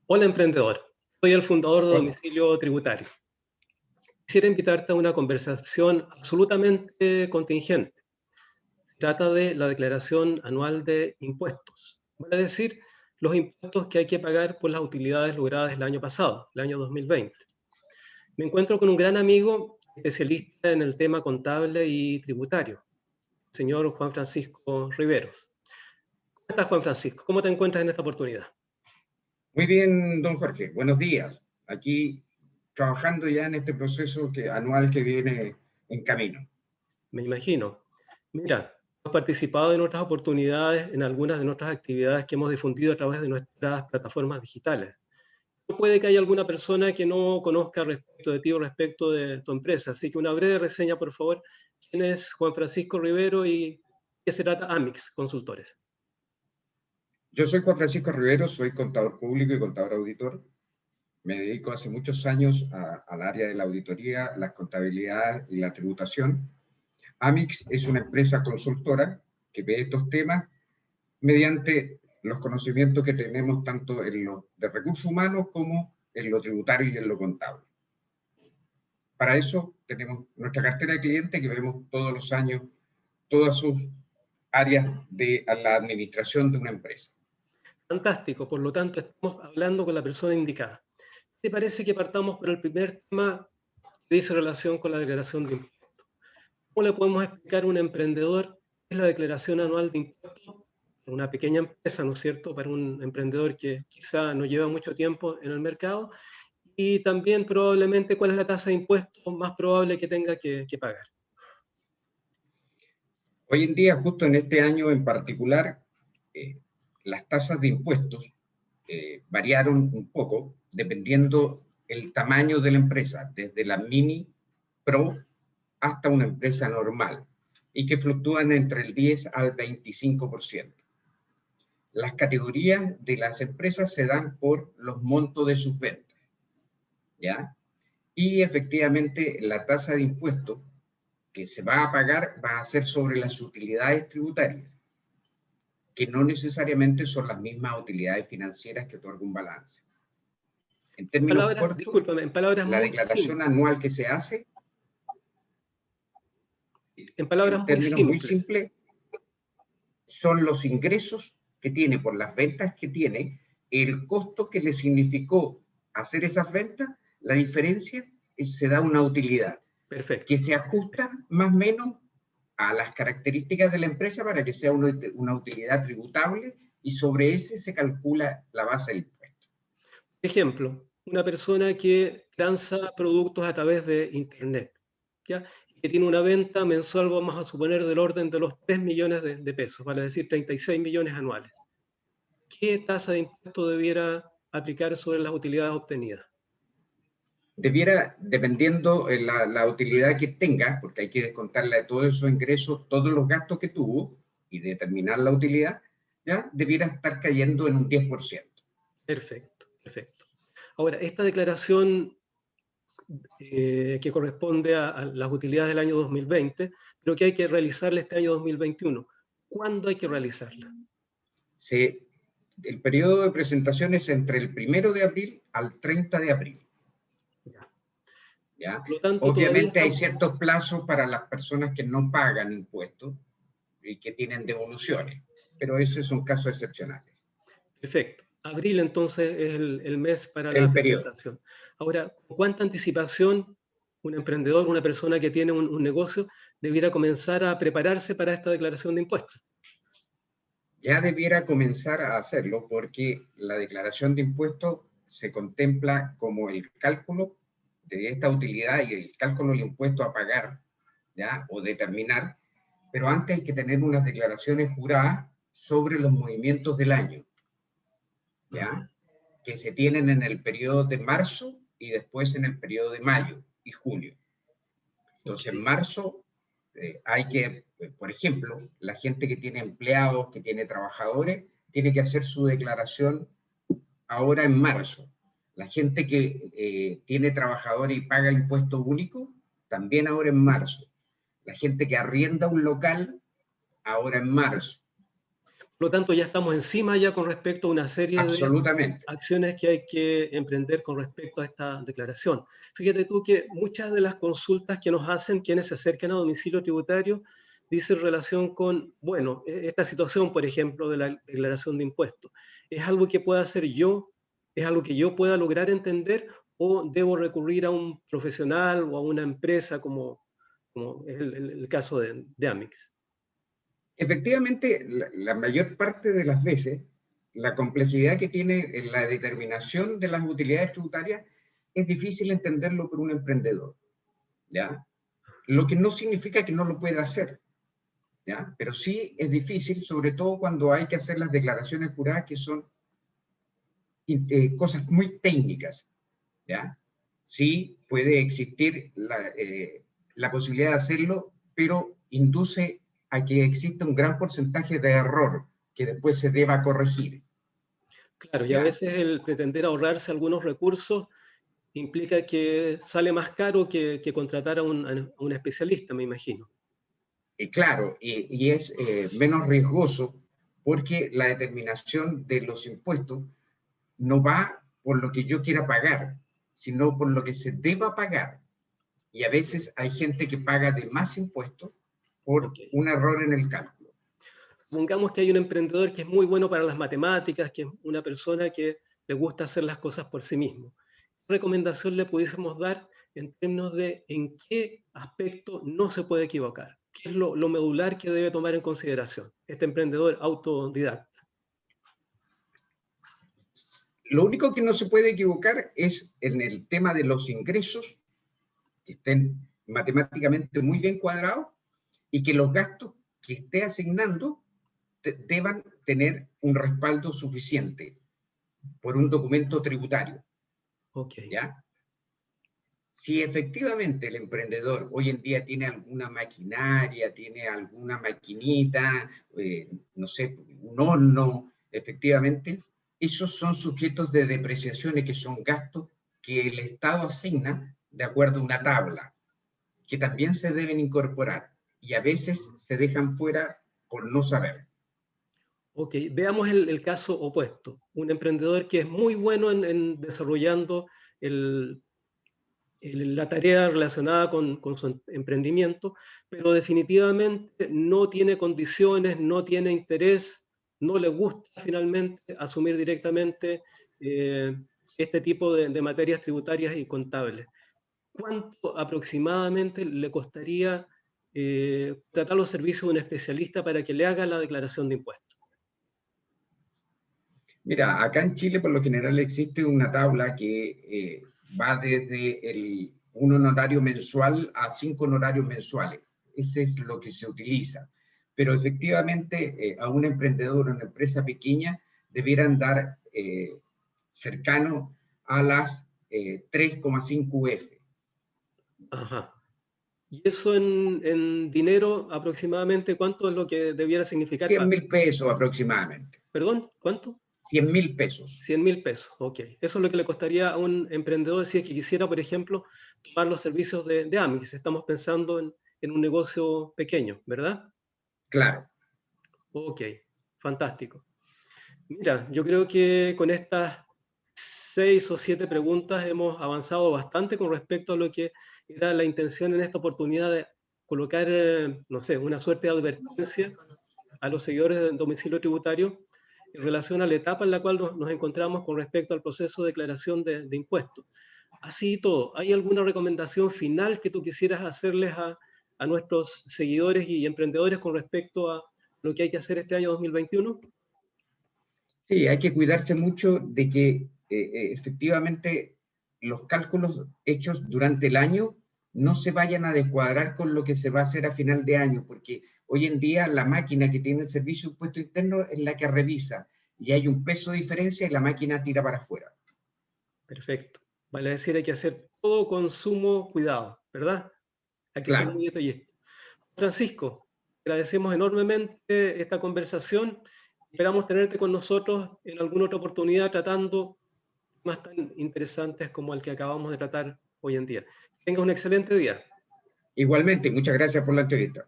Hola emprendedor, soy el fundador de Hola. Domicilio Tributario. Quisiera invitarte a una conversación absolutamente contingente. Se trata de la declaración anual de impuestos. Vale decir, los impuestos que hay que pagar por las utilidades logradas el año pasado, el año 2020. Me encuentro con un gran amigo especialista en el tema contable y tributario, el señor Juan Francisco Riveros. ¿Cómo estás, Juan Francisco? ¿Cómo te encuentras en esta oportunidad? Muy bien, don Jorge. Buenos días. Aquí trabajando ya en este proceso anual que viene en camino. Me imagino. Mira, hemos participado en otras oportunidades, en algunas de nuestras actividades que hemos difundido a través de nuestras plataformas digitales. Puede que haya alguna persona que no conozca respecto de ti o respecto de tu empresa, así que una breve reseña, por favor. ¿Quién es Juan Francisco Rivero y qué se trata Amix Consultores? Yo soy Juan Francisco Rivero, soy contador público y contador auditor. Me dedico hace muchos años al área de la auditoría, la contabilidad y la tributación. Amix es una empresa consultora que ve estos temas mediante los conocimientos que tenemos tanto en lo de recursos humanos como en lo tributario y en lo contable. Para eso tenemos nuestra cartera de clientes que vemos todos los años, todas sus áreas de la administración de una empresa. Fantástico, por lo tanto estamos hablando con la persona indicada. ¿Te parece que partamos por el primer tema que dice relación con la declaración de impuestos? ¿Cómo le podemos explicar a un emprendedor qué es la declaración anual de impuestos para una pequeña empresa, ¿no es cierto? Para un emprendedor que quizá no lleva mucho tiempo en el mercado y también probablemente cuál es la tasa de impuestos más probable que tenga que pagar. Hoy en día, justo en este año en particular, eh, las tasas de impuestos variaron un poco dependiendo el tamaño de la empresa, desde la mini, pro, hasta una empresa normal, y que fluctúan entre el 10 al 25%. Las categorías de las empresas se dan por los montos de sus ventas, ¿ya? Y efectivamente la tasa de impuesto que se va a pagar va a ser sobre las utilidades tributarias, que no necesariamente son las mismas utilidades financieras que otorga un balance. En términos Palabras, cortos, discúlpame, en palabras la muy declaración simples, anual que se hace, en palabras en muy términos muy simples. simples, son los ingresos que tiene por las ventas que tiene, el costo que le significó hacer esas ventas, la diferencia se da una utilidad Perfecto. que se ajusta más o menos a las características de la empresa para que sea una utilidad tributable y sobre ese se calcula la base del impuesto. Ejemplo, una persona que transa productos a través de Internet, ¿ya? Que tiene una venta mensual, vamos a suponer, del orden de los 3 millones de pesos, vale decir 36 millones anuales. ¿Qué tasa de impuesto debiera aplicar sobre las utilidades obtenidas? Debiera, dependiendo la utilidad que tenga, porque hay que descontarle de todos esos ingresos, todos los gastos que tuvo y determinar la utilidad, ya debiera estar cayendo en un 10%. Perfecto, perfecto. Ahora, esta declaración que corresponde a las utilidades del año 2020, pero que hay que realizarla este año 2021. ¿Cuándo hay que realizarla? El periodo de presentación es entre el 1 de abril al 30 de abril. Ya. ¿Ya? Por lo tanto, todavía Obviamente hay estamos... ciertos plazos para las personas que no pagan impuestos y que tienen devoluciones, pero esos son casos excepcionales. Perfecto. Abril entonces es el mes para la El periodo. presentación. Ahora, ¿cuánta anticipación un emprendedor, una persona que tiene un negocio, debiera comenzar a prepararse para esta declaración de impuestos? Ya debiera comenzar a hacerlo porque la declaración de impuestos se contempla como el cálculo de esta utilidad y el cálculo del impuesto a pagar, ¿ya? O determinar, pero antes hay que tener unas declaraciones juradas sobre los movimientos del año, ¿ya? Que se tienen en el periodo de marzo y después en el periodo de mayo y junio. Entonces, en Okay. marzo hay que, por ejemplo, la gente que tiene empleados, que tiene trabajadores, tiene que hacer su declaración ahora en marzo. La gente que tiene trabajadores y paga impuesto único, también ahora en marzo. La gente que arrienda un local, ahora en marzo. Por lo tanto, ya estamos encima ya con respecto a una serie de Absolutamente. acciones que hay que emprender con respecto a esta declaración. Fíjate tú que muchas de las consultas que nos hacen quienes se acercan a domicilio tributario dicen relación con, bueno, esta situación, por ejemplo, de la declaración de impuestos, ¿es algo que pueda hacer yo? ¿Es algo que yo pueda lograr entender? ¿O debo recurrir a un profesional o a una empresa como es el caso de Amix? Efectivamente, la mayor parte de las veces, la complejidad que tiene en la determinación de las utilidades tributarias es difícil entenderlo por un emprendedor, ¿ya? Lo que no significa que no lo pueda hacer, ¿ya? Pero sí es difícil, sobre todo cuando hay que hacer las declaraciones juradas, que son cosas muy técnicas, ¿ya? Sí puede existir la posibilidad de hacerlo, pero induce a que exista un gran porcentaje de error que después se deba corregir. Claro, y a ¿Ya? veces el pretender ahorrarse algunos recursos implica que sale más caro que contratar a un especialista, me imagino. Claro, y es menos riesgoso porque la determinación de los impuestos no va por lo que yo quiera pagar, sino por lo que se deba pagar. Y a veces hay gente que paga de más impuestos por Ok. un error en el cálculo. Supongamos que hay un emprendedor que es muy bueno para las matemáticas, que es una persona que le gusta hacer las cosas por sí mismo. ¿Qué recomendación le pudiésemos dar en términos de en qué aspecto no se puede equivocar? ¿Qué es lo medular que debe tomar en consideración este emprendedor autodidacta? Lo único que no se puede equivocar es en el tema de los ingresos, que estén matemáticamente muy bien cuadrados y que los gastos que esté asignando deban tener un respaldo suficiente por un documento tributario, Ok. ¿ya? Si efectivamente el emprendedor hoy en día tiene alguna maquinaria, tiene alguna maquinita, no sé, un horno, efectivamente, esos son sujetos de depreciaciones que son gastos que el Estado asigna de acuerdo a una tabla, que también se deben incorporar y a veces se dejan fuera por no saber. Ok, veamos el caso opuesto. Un emprendedor que es muy bueno en desarrollando la tarea relacionada con su emprendimiento, pero definitivamente no tiene condiciones, no tiene interés, no le gusta finalmente asumir directamente eh, este tipo de materias tributarias y contables. ¿Cuánto aproximadamente le costaría tratar los servicios de un especialista para que le haga la declaración de impuestos? Mira, acá en Chile por lo general existe una tabla que va desde un honorario mensual a 5 honorarios mensuales. Ese es lo que se utiliza. Pero efectivamente a un emprendedor, a una empresa pequeña, debieran dar cercano a las 3,5 UF. Ajá. ¿Y eso en dinero aproximadamente cuánto es lo que debiera significar? 100.000 pesos aproximadamente. Perdón, ¿cuánto? 100.000 pesos. 100.000 pesos, ok. Eso es lo que le costaría a un emprendedor si es que quisiera, por ejemplo, tomar los servicios de Amix. Estamos pensando en un negocio pequeño, ¿verdad? Claro. Ok, fantástico. Mira, yo creo que con estas 6 o 7 preguntas hemos avanzado bastante con respecto a lo que era la intención en esta oportunidad de colocar, no sé, una suerte de advertencia a los seguidores del domicilio tributario en relación a la etapa en la cual nos encontramos con respecto al proceso de declaración de impuestos. Así y todo, ¿hay alguna recomendación final que tú quisieras hacerles a nuestros seguidores y emprendedores con respecto a lo que hay que hacer este año 2021? Sí, hay que cuidarse mucho de que efectivamente los cálculos hechos durante el año no se vayan a descuadrar con lo que se va a hacer a final de año, porque hoy en día la máquina que tiene el Servicio de Impuesto Interno es la que revisa y hay un peso de diferencia y la máquina tira para afuera. Perfecto. Vale decir, hay que hacer todo con sumo cuidado, ¿verdad? Hay que ser Claro, muy detallista. Francisco, agradecemos enormemente esta conversación. Esperamos tenerte con nosotros en alguna otra oportunidad tratando temas tan interesantes como el que acabamos de tratar hoy en día. Que tengas un excelente día. igualmente, muchas gracias por la entrevista.